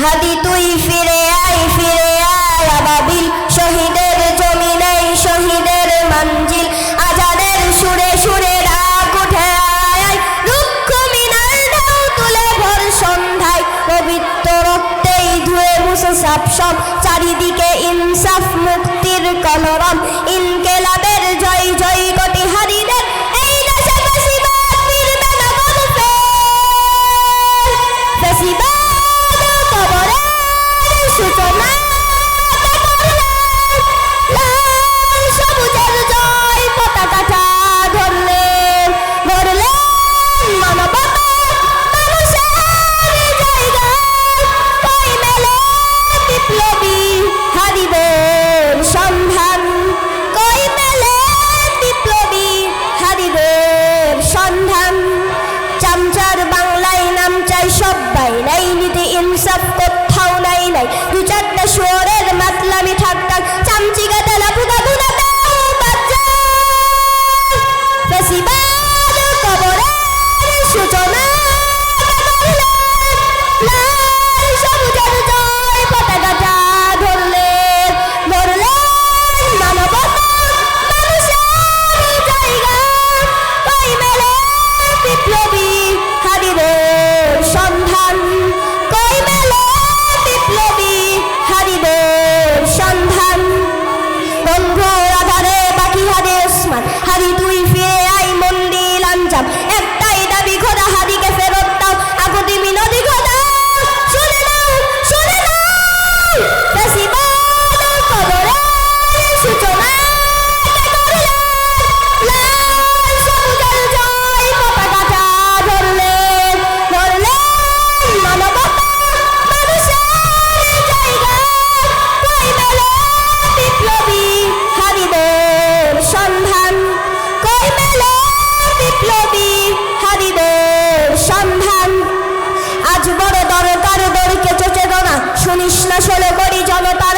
হাদি তুই ফিরে আয় আবাবিল, শহীদের জমিনেই শহীদের মঞ্জিল। আজানের সুরে সুরে ডাক উঠে আয়, রুক্ষ মিনার ঢেউ তুলে ভোর সন্ধ্যায়। পবিত্র রক্তেই ধুয়ে মুছে সাপ সব, চারিদিকে ইনসাফ মুক্তির কলরব। ইনকেলাবের জয় জয় কোটি হারিদের, এই দেশে ফ্যাসিবাদ ফিরবে না কোনো ফের। ফ্যাসিবাদ কবরের সূচনা করলেন, লাল সবুজের জয় পতাকাটা ধরলেন। গড়লেন মানবতা মানুষের জায়গায়, কই মেলে বিপ্লবী হারিদের সন্ধান। কই মেলে বিপ্লবী হারিদের সন্ধান। চামচার বাংলায় নাম চাই সব্বাই, নাই নীতি ইনসাফ কোথাও নাই নাই। দু চারটা শুয়োরের মাতলামি ঠাকঠাক, চামচিকা তেলা ফুটা ধুনাতে বাচ্চা। ফ্যাসিবাদ কবরের সূচনা করলেন, লাল সবুজের জয় পতাকাটা ধরলেন। ধরলেন মানবতা মানুষের জায়গা, কই মেলে বিপ্লবী হারিদের সন্ধান। কই মেলে বিপ্লবী হারিদের সন্ধান। বন্ধুর আধারে বাকি হারে ওসমান, হারি তুই ফিরে আয় মন দিল আঞ্জাম। একটাই দাবি খোদা, হারিকে ফেরত দাও, আকুতি মিনতি খোদা শুনে নাও, শুনে নাও। ফ্যাসিবাদ কবরের সূচনা করলেন, লাল সবুজের জয় পতাকাটা ধরলেন। ধরলেন মানবতা মানুষের জায়গা, কই মেলে বিপ্লবী হারিদের সন্ধান। কই মেলে বিপ্লবী হারিদের সন্ধান। আজ বড় দরকার দরকে চেতনা, শুনিস না শোলে করি জনতার